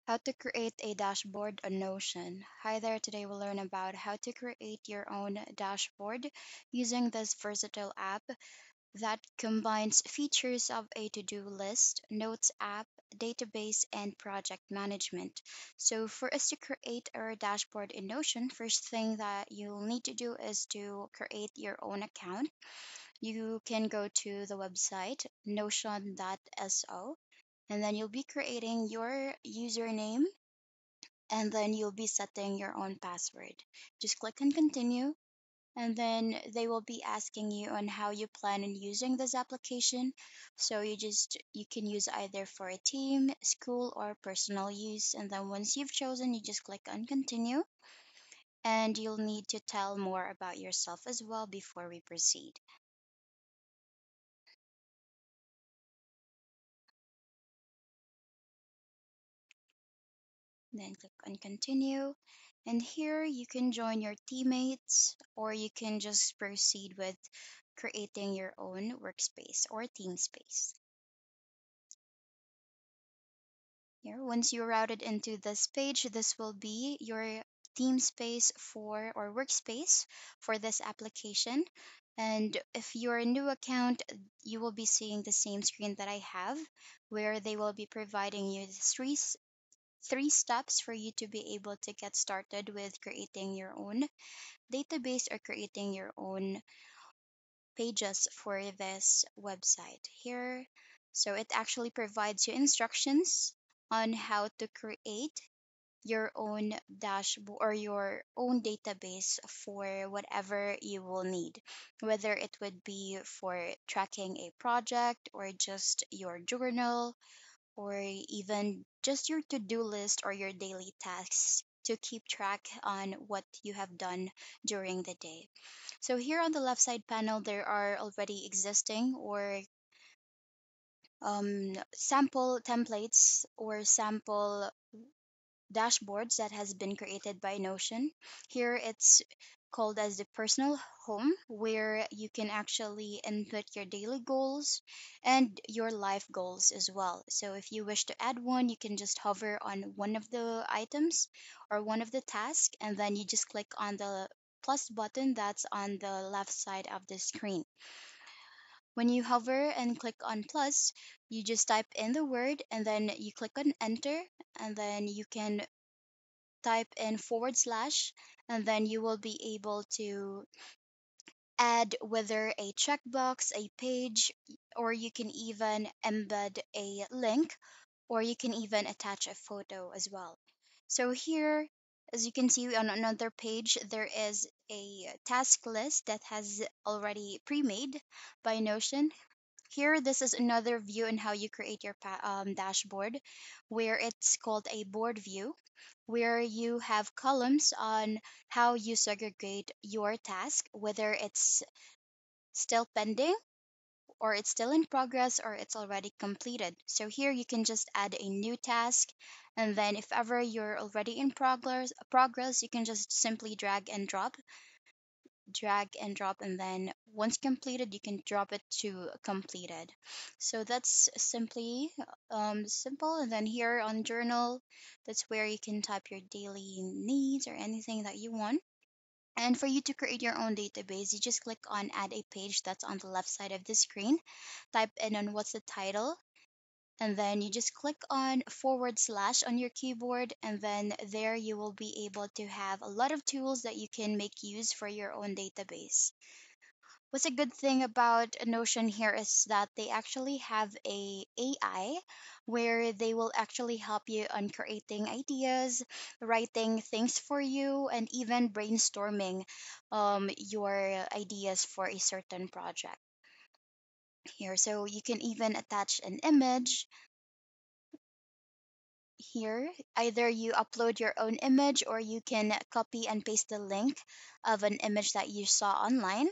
How to create a dashboard on Notion. Hi there, today we'll learn about how to create your own dashboard using this versatile app that combines features of a to-do list, notes app, database, and project management. So for us to create our dashboard in Notion, first thing that you'll need to do is to create your own account. You can go to the website notion.so and then you'll be creating your username and then you'll be setting your own password. Just click on continue, and then they will be asking you on how you plan on using this application. So you can use either for a team, school, or personal use. And then once you've chosen, you just click on continue, and you'll need to tell more about yourself as well before we proceed. Then click on continue. And here you can join your teammates or you can just proceed with creating your own workspace or team space. Here, once you're routed into this page, this will be your team space for or workspace for this application. And if you're a new account, you will be seeing the same screen that I have, where they will be providing you three steps for you to be able to get started with creating your own database or creating your own pages for this website here. So it actually provides you instructions on how to create your own dashboard or your own database for whatever you will need, whether it would be for tracking a project or just your journal or even just your to-do list or your daily tasks to keep track on what you have done during the day. So here on the left side panel, there are already existing or sample templates or sample dashboards that has been created by Notion. Here it's called as the personal home, where you can actually input your daily goals and your life goals as well. So if you wish to add one, you can just hover on one of the items or one of the tasks, and then you just click on the plus button that's on the left side of the screen. When you hover and click on plus, you just type in the word and then you click on enter, and then you can type in forward slash, and then you will be able to add whether a checkbox, a page, or you can even embed a link, or you can even attach a photo as well. So here, as you can see on another page, there is a task list that has already pre-made by Notion. Here, this is another view on how you create your dashboard, where it's called a board view, where you have columns on how you segregate your task, whether it's still pending, or it's still in progress, or it's already completed. So here you can just add a new task, and then if ever you're already in progress, you can just simply drag and drop, and then once completed you can drop it to completed. So that's simply simple. And then here on journal, that's where you can type your daily needs or anything that you want. And for you to create your own database, you just click on add a page that's on the left side of the screen, type in on what's the title, and then you just click on forward slash on your keyboard, and then there you will be able to have a lot of tools that you can make use for your own database. What's a good thing about Notion here is that they actually have a AI where they will actually help you on creating ideas, writing things for you, and even brainstorming your ideas for a certain project here. So you can even attach an image here. Either you upload your own image or you can copy and paste the link of an image that you saw online.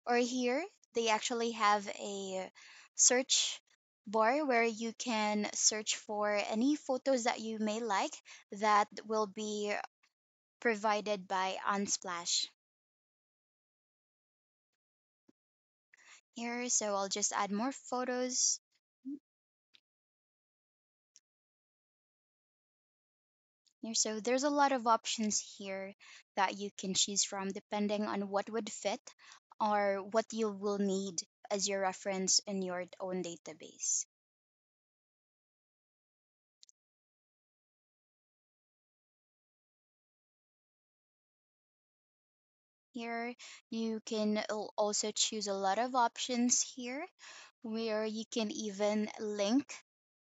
Or here, they actually have a search bar where you can search for any photos that you may like that will be provided by Unsplash here. So I'll just add more photos. Yeah, so there's a lot of options here that you can choose from depending on what would fit or what you will need as your reference in your own database. Here you can also choose a lot of options here where you can even link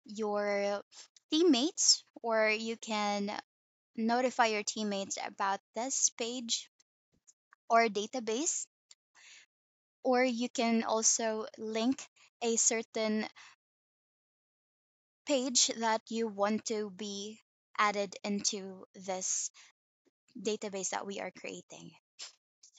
your teammates, or you can notify your teammates about this page or database, or you can also link a certain page that you want to be added into this database that we are creating.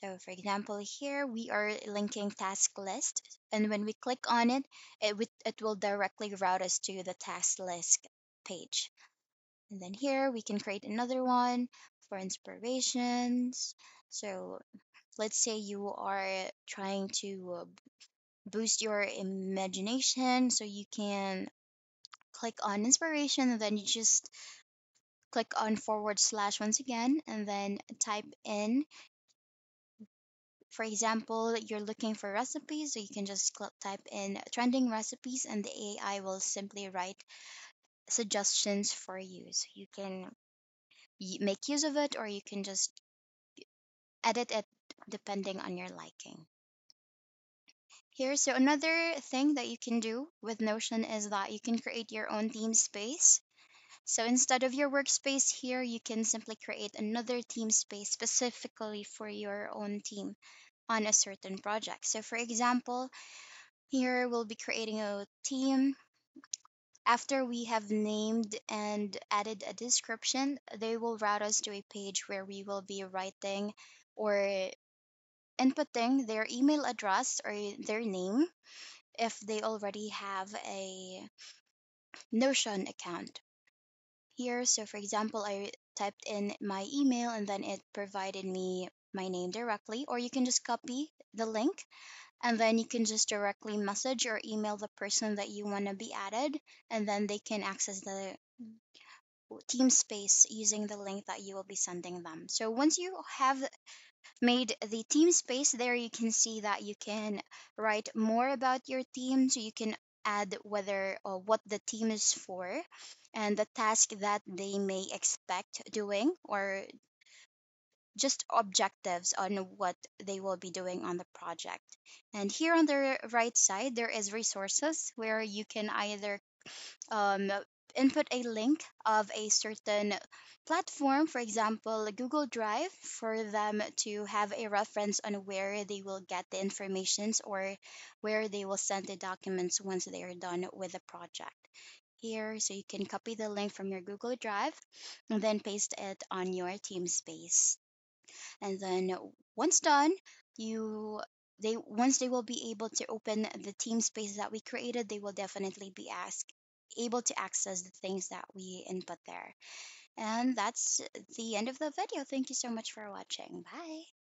So, for example, here we are linking task list, and when we click on it, it will directly route us to the task list page. And then here we can create another one for inspirations. So, let's say you are trying to boost your imagination, so you can click on inspiration and then you just click on forward slash once again and then type in, for example, you're looking for recipes, so you can just type in trending recipes and the AI will simply write suggestions for you. So you can make use of it, or you can just edit it depending on your liking. Here, so another thing that you can do with Notion is that you can create your own theme space. So instead of your workspace here, you can simply create another team space specifically for your own team on a certain project. So for example, here we'll be creating a team. After we have named and added a description, they will route us to a page where we will be writing or inputting their email address or their name if they already have a Notion account here. So, for example, I typed in my email and then it provided me my name directly, or you can just copy the link and then you can just directly message or email the person that you want to be added, and then they can access the team space using the link that you will be sending them. So, once you have made the team space there, you can see that you can write more about your team, so you can add whether or what the team is for and the task that they may expect doing, or just objectives on what they will be doing on the project. And here on the right side there is resources where you can either um, input a link of a certain platform, for example, Google Drive, for them to have a reference on where they will get the informations or where they will send the documents once they are done with the project. Here, so you can copy the link from your Google Drive and then paste it on your team space. And then once done, you they once they will be able to open the team space that we created, they will definitely be able to access the things that we input there. And that's the end of the video. Thank you so much for watching. Bye.